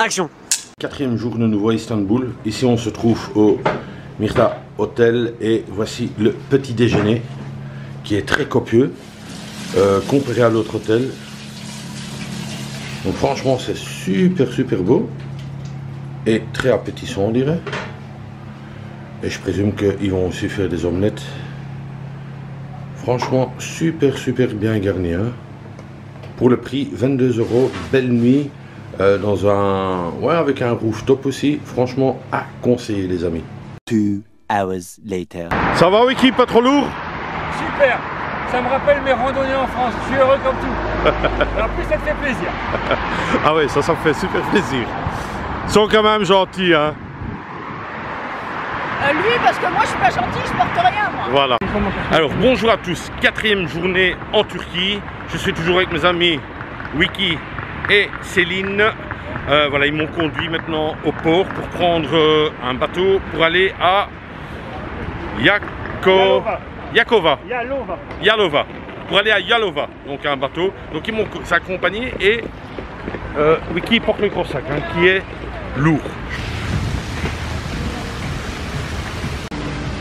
Action. Quatrième jour de nouveau à Istanbul. Ici on se trouve au Mirta Hotel et voici le petit déjeuner qui est très copieux comparé à l'autre hôtel. Donc franchement c'est super beau et très appétissant on dirait. Et je présume qu'ils vont aussi faire des omelettes. Franchement super bien garni hein. Pour le prix 22 €, belle nuit. Dans un... Ouais, avec un rooftop aussi. Franchement, à conseiller les amis. 2 hours later. Ça va Wiki, pas trop lourd? Super. Ça me rappelle mes randonnées en France. Je suis heureux comme tout. Et en plus, ça te fait plaisir. Ah ouais, ça me fait super plaisir. Ils sont quand même gentils, hein. Lui, parce que moi, je suis pas gentil, je porte rien, moi. Voilà. Alors, bonjour à tous. Quatrième journée en Turquie. Je suis toujours avec mes amis Wiki et Céline. Voilà, ils m'ont conduit maintenant au port pour prendre un bateau pour aller à Yalova. Pour aller à Yalova, donc un bateau. Donc ils m'ont accompagné et Wiki porte le gros sac hein, qui est lourd.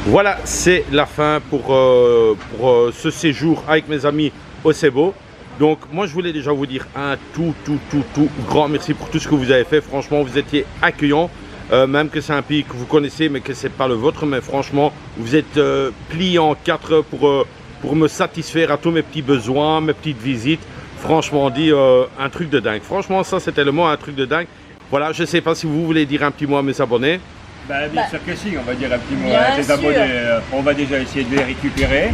Voilà, c'est la fin pour ce séjour avec mes amis au Sebo. Donc moi je voulais déjà vous dire un tout grand merci pour tout ce que vous avez fait. Franchement vous étiez accueillants, même que c'est un pays que vous connaissez mais que c'est pas le vôtre. Mais franchement vous êtes pliés en quatre pour me satisfaire à tous mes petits besoins, mes petites visites. Franchement on dit un truc de dingue. Franchement ça c'était le mot, un truc de dingue. Voilà, je sais pas si vous voulez dire un petit mot à mes abonnés. Bah, bien sûr que si, on va dire un petit mot à tes abonnés. On va déjà essayer de les récupérer.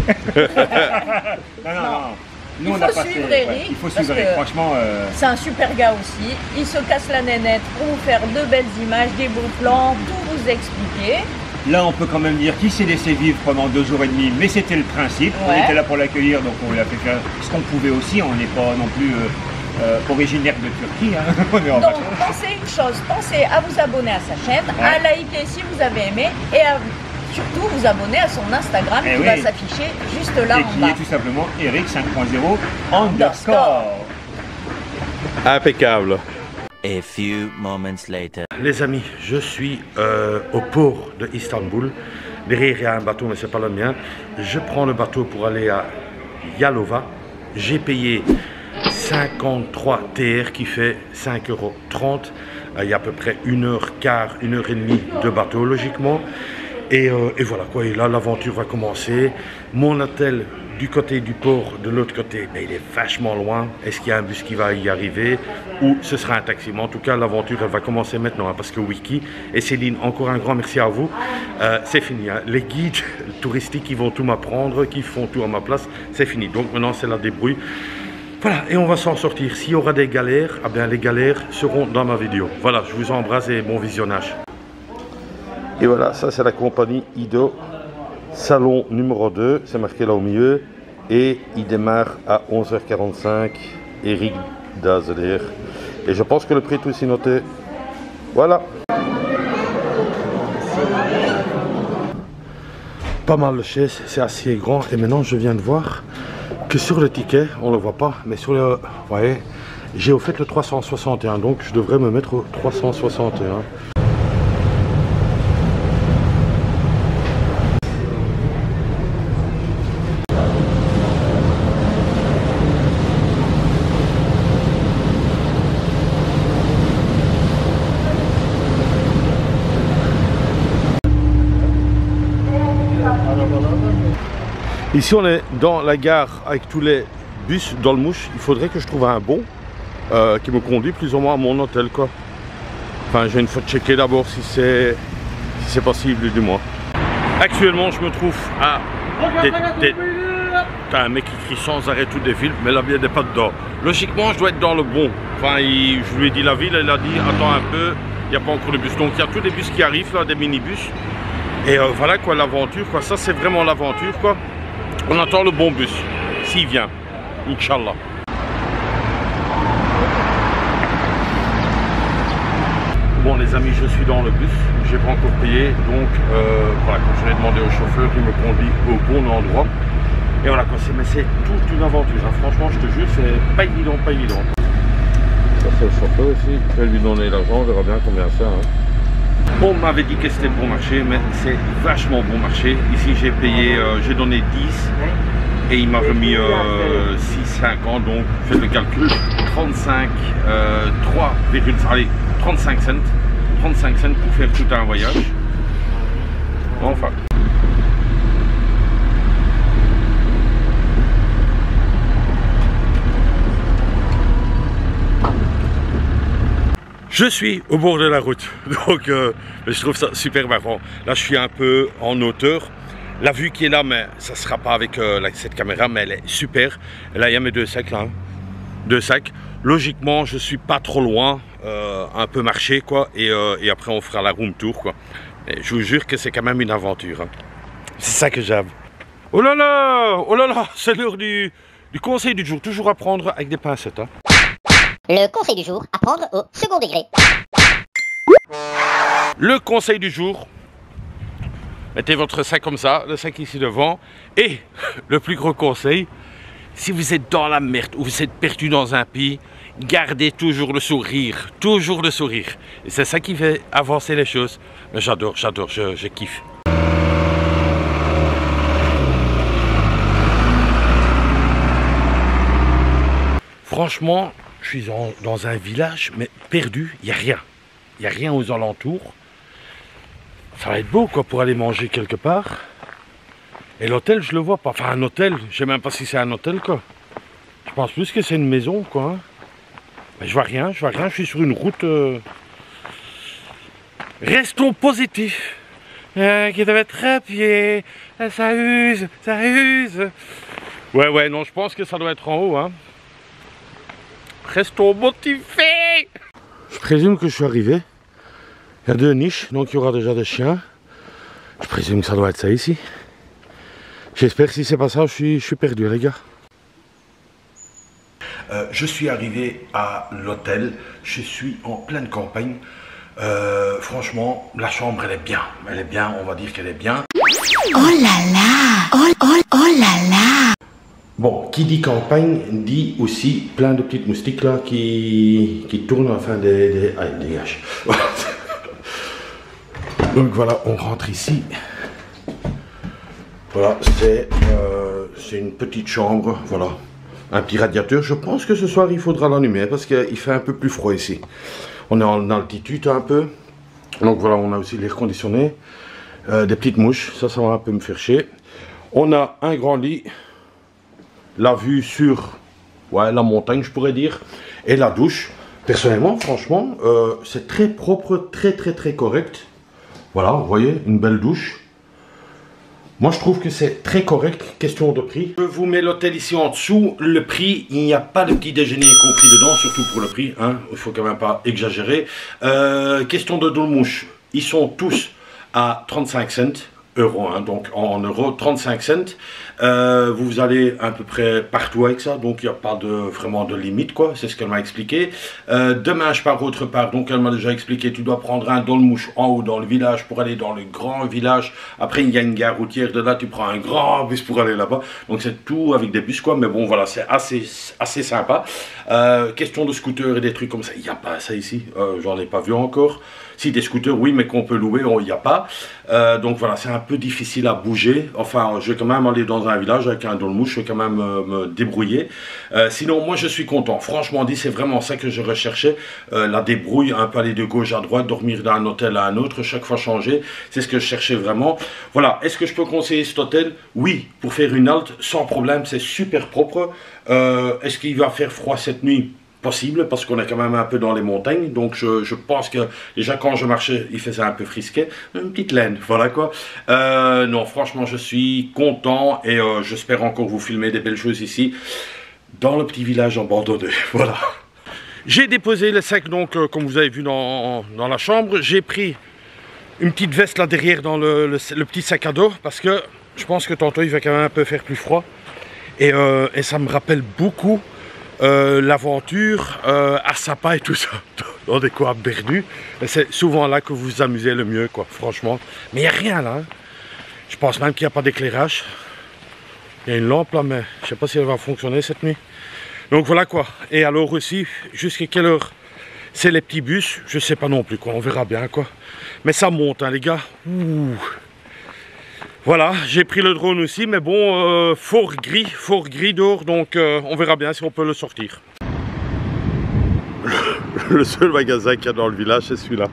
non. Nous, il faut suivre Eric. Il faut suivre Eric, franchement. C'est un super gars aussi. Il se casse la nénette pour vous faire de belles images, des beaux plans, tout vous expliquer. Là, on peut quand même dire qu'il s'est laissé vivre pendant 2 jours et demi, mais c'était le principe. Ouais. On était là pour l'accueillir, donc on lui a fait faire ce qu'on pouvait aussi. On n'est pas non plus originaire de Turquie. Hein. Donc, pensez une chose, pensez à vous abonner à sa chaîne, à liker si vous avez aimé et à surtout vous abonner à son Instagram qui va s'afficher juste là en bas. Et qui est tout simplement Eric 5.0 _. Impeccable. A few moments later. Les amis, je suis au port de Istanbul. Derrière il y a un bateau mais c'est pas le mien. Je prends le bateau pour aller à Yalova. J'ai payé 53 TR qui fait 5,30 €. Il y a à peu près 1h15, 1h30 de bateau logiquement. Et voilà quoi, et là l'aventure va commencer. Mon hôtel du côté du port, de l'autre côté, ben, il est vachement loin. Est-ce qu'il y a un bus qui va y arriver ou ce sera un taxi? Mais en tout cas l'aventure elle va commencer maintenant hein, parce que Wiki et Céline, encore un grand merci à vous. C'est fini, hein. Les guides touristiques qui vont tout m'apprendre, qui font tout à ma place, c'est fini. Donc maintenant c'est la débrouille. Voilà, et on va s'en sortir. S'il y aura des galères, eh bien les galères seront dans ma vidéo. Voilà, je vous embrasse et bon visionnage. Et voilà, ça c'est la compagnie Ido, salon numéro 2, c'est marqué là au milieu. Et il démarre à 11h45, Eric Dazeler. Et je pense que le prix est aussi noté. Voilà. Pas mal de chaises, c'est assez grand. Et maintenant je viens de voir que sur le ticket, on ne le voit pas, mais sur le... Vous voyez, j'ai au fait le 361, donc je devrais me mettre au 361. Ici on est dans la gare avec tous les bus dans le mouche. Il faudrait que je trouve un bon qui me conduit plus ou moins à mon hôtel quoi. Enfin j'ai une fois checker d'abord si c'est possible du moins. Actuellement je me trouve à T'as un mec qui crie sans arrêt tout des films, mais la bière n'est pas dedans. Logiquement je dois être dans le bon. Enfin je lui ai dit la ville, elle a dit attends un peu, il n'y a pas encore de bus. Donc il y a tous les bus qui arrivent là, des minibus. Et voilà quoi l'aventure quoi, ça c'est vraiment l'aventure quoi. On attend le bon bus, s'il vient, Inch'Allah. Bon les amis, je suis dans le bus, j'ai pas encore payé, donc voilà, quand je l'ai demandé au chauffeur, il me conduit au bon endroit. Et voilà quoi, mais c'est toute une aventure, hein. Franchement je te jure, c'est pas évident, pas évident. c'est le chauffeur ici. Je vais lui donner l'argent, on verra bien combien c'est. Hein. On m'avait dit que c'était bon marché, mais c'est vachement bon marché. Ici, j'ai payé, j'ai donné 10 et il m'a remis 6,50. Donc, faites le calcul. 35, 35 cents. 35 cents pour faire tout un voyage. Enfin. Je suis au bord de la route, donc je trouve ça super marrant. Là, je suis un peu en hauteur. La vue qui est là, mais ça ne sera pas avec cette caméra, mais elle est super. Et là, il y a mes 2 sacs, là. Hein. 2 sacs. Logiquement, je suis pas trop loin, un peu marché, quoi. Et après, on fera la room tour, quoi. Et je vous jure que c'est quand même une aventure. Hein. C'est ça que j'aime. Oh là là, c'est l'heure du conseil du jour. Toujours à prendre avec des pincettes. Hein. Le conseil du jour, à prendre au second degré. Le conseil du jour, mettez votre sac comme ça, le sac ici devant. Et le plus gros conseil, si vous êtes dans la merde ou vous êtes perdu dans un pays, gardez toujours le sourire. Toujours le sourire. Et c'est ça qui fait avancer les choses. J'adore, je kiffe. Franchement, je suis dans un village, mais perdu, il n'y a rien. Il n'y a rien aux alentours. Ça va être beau, quoi, pour aller manger quelque part. Et l'hôtel, je le vois pas. Enfin, un hôtel, je sais même pas si c'est un hôtel, quoi. Je pense plus que c'est une maison, quoi. Hein. Mais je vois rien, je suis sur une route. Restons positifs. Qui devait être trépied. Ça use. Ouais, non, je pense que ça doit être en haut, hein. Restons motivés. Je présume que je suis arrivé. Il y a 2 niches, donc il y aura déjà des chiens. Je présume que ça doit être ça ici. J'espère que si c'est pas ça, je suis perdu, les gars. Je suis arrivé à l'hôtel. Je suis en pleine campagne. Franchement, la chambre, elle est bien. Elle est bien, on va dire qu'elle est bien. Oh là là. Oh là là. Bon, qui dit campagne dit aussi plein de petites moustiques là qui tournent, enfin des dégage. Donc voilà, on rentre ici. Voilà, c'est une petite chambre, voilà. Un petit radiateur, je pense que ce soir il faudra l'allumer parce qu'il fait un peu plus froid ici. On est en altitude un peu. Donc voilà, on a aussi l'air conditionné. Des petites mouches, ça va un peu me faire chier. On a un grand lit. La vue sur la montagne, je pourrais dire, et la douche. Personnellement, franchement, c'est très propre, très correct. Voilà, vous voyez, une belle douche. Moi, je trouve que c'est très correct, question de prix. Je vous mets l'hôtel ici en dessous. Le prix, il n'y a pas de petit déjeuner compris dedans, surtout pour le prix. Hein, il ne faut quand même pas exagérer. Question de dolmouche, ils sont tous à 35 cents. Euros, hein, donc en euros 35 cents. Vous allez à peu près partout avec ça, donc il n'y a pas vraiment de limite, quoi. C'est ce qu'elle m'a expliqué. Demain je pars autre part, donc elle m'a déjà expliqué, tu dois prendre un dolmouche en haut dans le village pour aller dans le grand village. Après il y a une gare routière de là, tu prends un grand bus pour aller là-bas. Donc c'est tout avec des bus, quoi, mais bon voilà, c'est assez sympa. Question de scooter et des trucs comme ça, il n'y a pas ça ici, j'en ai pas vu encore. Si, des scooters, oui, mais qu'on peut louer, il n'y a pas. Donc voilà, c'est un peu difficile à bouger. Enfin, je vais quand même aller dans un village avec un dolmouche, je vais quand même me débrouiller. Sinon, moi, je suis content. Franchement dit, c'est vraiment ça que je recherchais. La débrouille, un peu aller de gauche à droite, dormir d'un hôtel à un autre, chaque fois changer. C'est ce que je cherchais vraiment. Voilà, est-ce que je peux conseiller cet hôtel? Oui, pour faire une halte, sans problème, c'est super propre. Est-ce qu'il va faire froid cette nuit? Possible, parce qu'on est quand même un peu dans les montagnes, donc je pense que déjà quand je marchais il faisait un peu frisquet, une petite laine, voilà quoi. Non, franchement je suis content et j'espère encore vous filmer des belles choses ici dans le petit village abandonné. Voilà, j'ai déposé le sac, donc comme vous avez vu dans la chambre. J'ai pris une petite veste là derrière dans le petit sac à dos, parce que je pense que tantôt il va quand même un peu faire plus froid, et ça me rappelle beaucoup l'aventure à Sapa et tout ça, dans des coins perdus. C'est souvent là que vous vous amusez le mieux, quoi, franchement. Mais il n'y a rien là, hein. Je pense même qu'il n'y a pas d'éclairage. Il y a une lampe là, mais je ne sais pas si elle va fonctionner cette nuit. Donc voilà quoi. Et alors aussi, jusqu'à quelle heure C'est les petits bus, je sais pas non plus quoi, on verra bien quoi. Mais ça monte hein, les gars. Ouh. Voilà, j'ai pris le drone aussi, mais bon, fort gris dehors, donc on verra bien si on peut le sortir. Le seul magasin qu'il y a dans le village, c'est celui-là.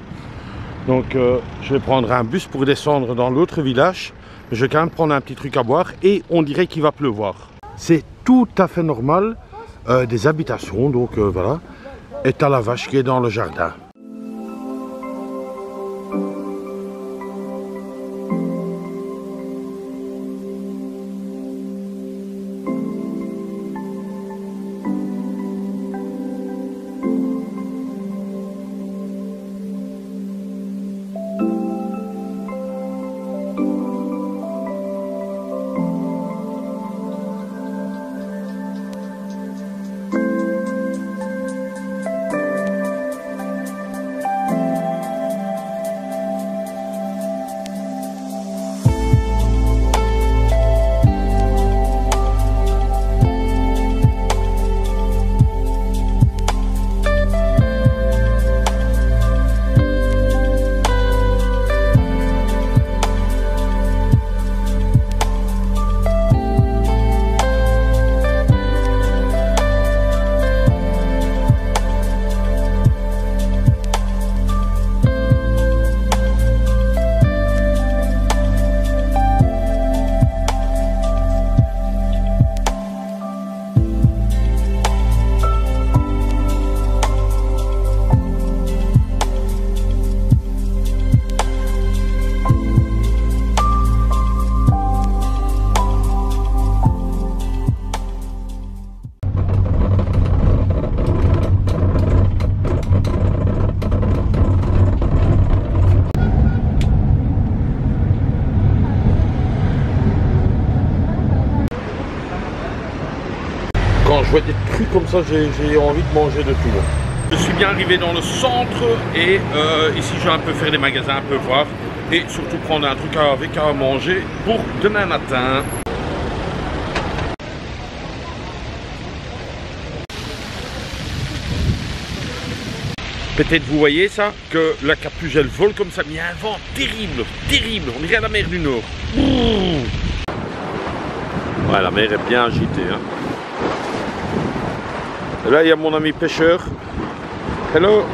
Donc je vais prendre un bus pour descendre dans l'autre village. Je vais quand même prendre un petit truc à boire et on dirait qu'il va pleuvoir. C'est tout à fait normal, des habitations, donc voilà. Et t'as la vache qui est dans le jardin. Quand je vois des trucs comme ça, j'ai envie de manger de tout. Je suis bien arrivé dans le centre et ici je vais un peu faire des magasins, un peu voir et surtout prendre un truc avec à manger pour demain matin. Peut-être vous voyez ça, que la capuche elle vole comme ça, mais il y a un vent terrible, on dirait à la mer du Nord. Ouais, la mer est bien agitée. Hein. Et là il y a mon ami pêcheur. Hello.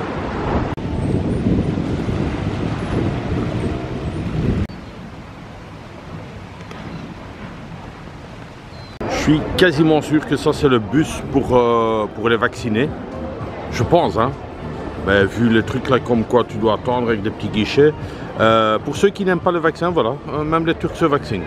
Je suis quasiment sûr que ça c'est le bus pour les vacciner. Je pense hein. Mais vu les trucs là comme quoi tu dois attendre avec des petits guichets. Pour ceux qui n'aiment pas le vaccin, voilà, même les Turcs se vaccinent.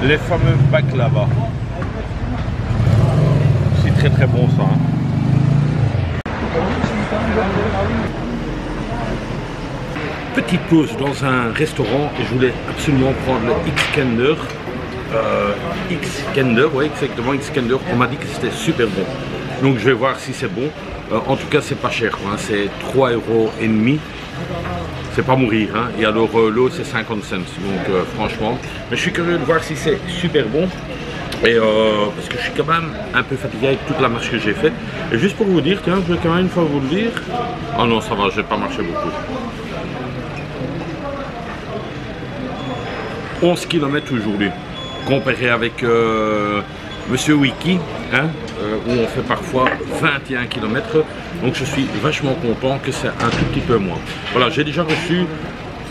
Les fameux baklava. C'est très très bon ça. Hein. Petite pause dans un restaurant et je voulais absolument prendre le X-Kender. X-Kender, oui exactement, X-Kender. On m'a dit que c'était super bon. Donc je vais voir si c'est bon. En tout cas c'est pas cher, hein. C'est 3,5 €. C'est pas mourir, hein. Et alors l'eau c'est 50 cents, donc franchement, mais je suis curieux de voir si c'est super bon, et parce que je suis quand même un peu fatigué avec toute la marche que j'ai faite, et juste pour vous dire, tiens, je vais quand même une fois vous le dire, oh non ça va, je vais pas marcher beaucoup, 11 km aujourd'hui, comparé avec Monsieur Wiki, hein, où on fait parfois 21 km, donc je suis vachement content que c'est un tout petit peu moins. Voilà, j'ai déjà reçu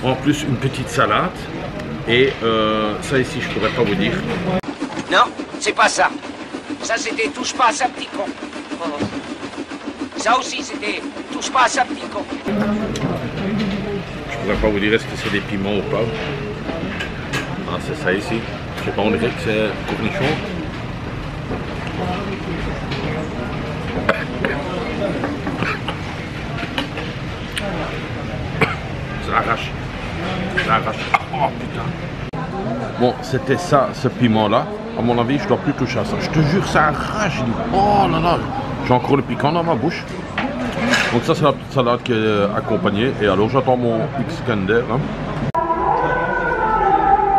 en plus une petite salade, Et ça ici, je pourrais pas vous dire. Non, c'est pas ça. Ça, c'était touche pas à ça, petit con. Ça aussi, c'était touche pas à ça, petit con. Je pourrais pas vous dire est-ce que c'est des piments ou pas. Ah, c'est ça ici. Je sais pas, on dirait que c'est cornichon. Ça arrache. Ça arrache. Oh putain. Bon, c'était ça, ce piment-là. À mon avis, je dois plus toucher à ça. Je te jure, ça arrache. Oh là là. J'ai encore le piquant dans ma bouche. Donc ça, c'est la petite salade qui est accompagnée. Et alors, j'attends mon Iskender. Hein.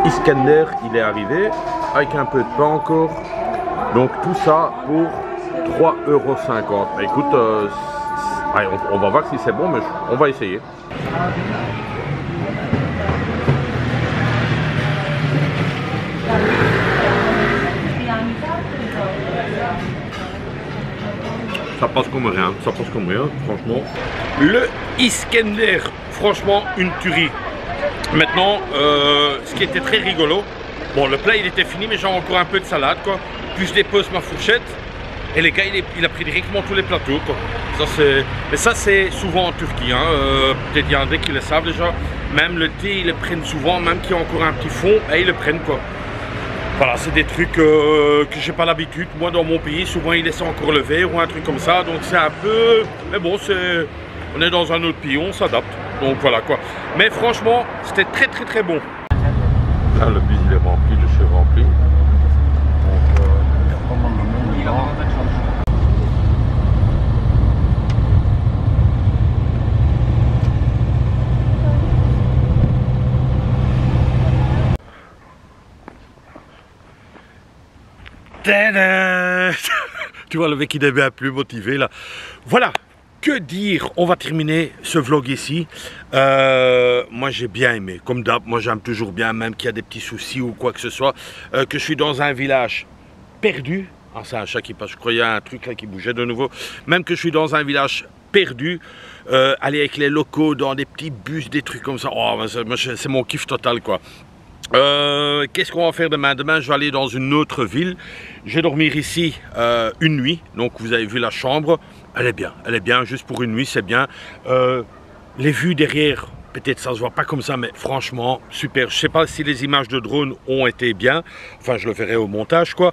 Iskender, il est arrivé avec un peu de pain encore. Donc tout ça pour 3,50 €. Écoute, allez, on va voir si c'est bon, mais on va essayer. Ça passe comme rien, franchement. Le Iskender, franchement, une tuerie. Maintenant, ce qui était très rigolo, bon, le plat il était fini, mais j'ai encore un peu de salade, quoi. Puis je dépose ma fourchette, et les gars, il a pris directement tous les plateaux, quoi. Mais ça, c'est souvent en Turquie, hein. Peut-être il y en a qui le savent déjà. Même le thé, ils le prennent souvent, même qu'il y a encore un petit fond, et ils le prennent, quoi. Voilà, c'est des trucs que j'ai pas l'habitude. Moi, dans mon pays, souvent, ils laissent encore le verre ou un truc comme ça. Donc, c'est un peu... Mais bon, on est dans un autre pays, on s'adapte. Donc, voilà, quoi. Mais franchement, c'était très, très, très bon. Là, le bus, il est rempli, je suis rempli. Tu vois le mec qui devient plus motivé là. Voilà, que dire, on va terminer ce vlog ici. Moi j'ai bien aimé, comme d'hab, moi j'aime toujours bien, même qu'il y a des petits soucis ou quoi que ce soit, que je suis dans un village perdu. Ah, c'est un chat qui passe, je croyais un truc là qui bougeait de nouveau. Même que je suis dans un village perdu, aller avec les locaux dans des petits bus, des trucs comme ça, oh, c'est mon kiff total quoi. Qu'est-ce qu'on va faire demain? Demain, je vais aller dans une autre ville. Je vais dormir ici une nuit. Donc, vous avez vu la chambre. Elle est bien. Juste pour une nuit, c'est bien. Les vues derrière, peut-être ça se voit pas comme ça, mais franchement, super. Je sais pas si les images de drone ont été bien. Enfin, je le ferai au montage, quoi.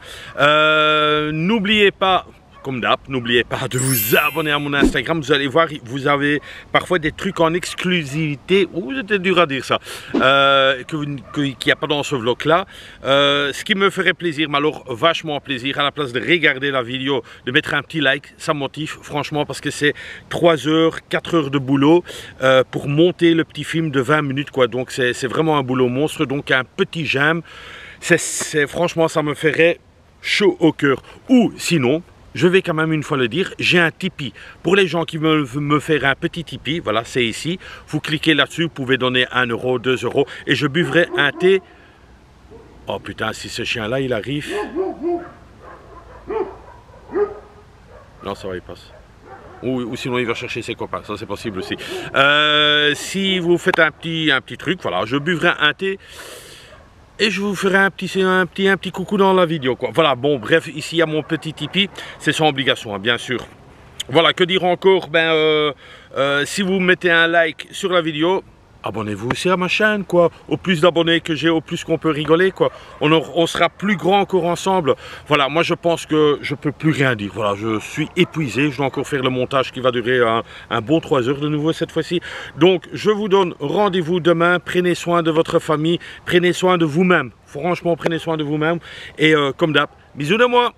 N'oubliez pas... Comme d'hab, n'oubliez pas de vous abonner à mon Instagram. Vous allez voir, vous avez parfois des trucs en exclusivité. Oh, c'était dur à dire ça. Qu'il n'y a pas dans ce vlog-là. Ce qui me ferait plaisir, mais alors vachement plaisir, à la place de regarder la vidéo, de mettre un petit like. Ça me motive, franchement, parce que c'est 3 heures, 4 heures de boulot pour monter le petit film de 20 minutes, quoi. Donc, c'est vraiment un boulot monstre. Donc, un petit j'aime. Franchement, ça me ferait chaud au cœur. Ou sinon... Je vais quand même une fois le dire, j'ai un Tipeee. Pour les gens qui veulent me faire un petit Tipeee, voilà, c'est ici. Vous cliquez là-dessus, vous pouvez donner 1 €, 2 € et je buvrai un thé. Oh putain, si ce chien-là, il arrive. Non, ça va, il passe. Ou sinon, il va chercher ses copains, ça c'est possible aussi. Si vous faites un petit truc, voilà, je buvrai un thé. Et je vous ferai un petit coucou dans la vidéo, quoi. Voilà, bon, bref, ici, il y a mon petit Tipeee. C'est sans obligation, hein, bien sûr. Voilà, que dire encore? Si vous mettez un like sur la vidéo, abonnez-vous aussi à ma chaîne, quoi. Au plus d'abonnés que j'ai, au plus qu'on peut rigoler, quoi. On sera plus grand encore ensemble. Voilà, moi, je pense que je peux plus rien dire. Voilà, je suis épuisé. Je dois encore faire le montage qui va durer un bon 3 heures de nouveau cette fois-ci. Donc, je vous donne rendez-vous demain. Prenez soin de votre famille. Prenez soin de vous-même. Franchement, prenez soin de vous-même. Et comme d'hab, bisous de moi.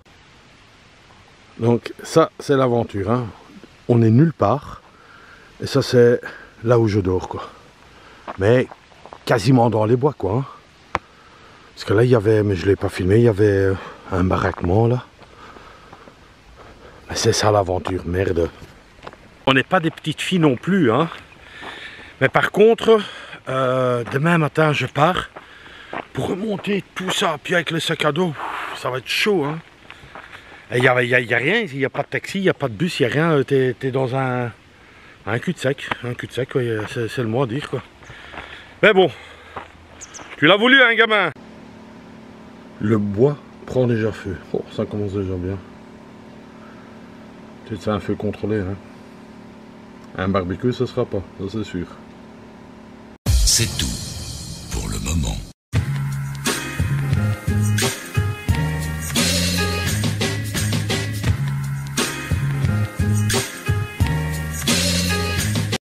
Donc, ça, c'est l'aventure, hein. On est nulle part. Et ça, c'est là où je dors, quoi. Mais quasiment dans les bois, quoi. Hein. Parce que là, il y avait, mais je ne l'ai pas filmé, il y avait un baraquement, là. Mais c'est ça l'aventure, merde. On n'est pas des petites filles non plus, hein. Mais par contre, demain matin, je pars pour remonter tout ça. Puis avec le sac à dos, ça va être chaud, hein. Il n'y a rien, il n'y a pas de taxi, il n'y a pas de bus, il n'y a rien. T'es dans un cul-de-sac. Un cul-de-sac, ouais, c'est le mot à dire, quoi. Mais bon, Tu l'as voulu, hein, gamin? Le bois prend déjà feu. Oh, ça commence déjà bien. Peut-être c'est un feu contrôlé, hein. Un barbecue, ce sera pas, ça c'est sûr. C'est tout pour le moment.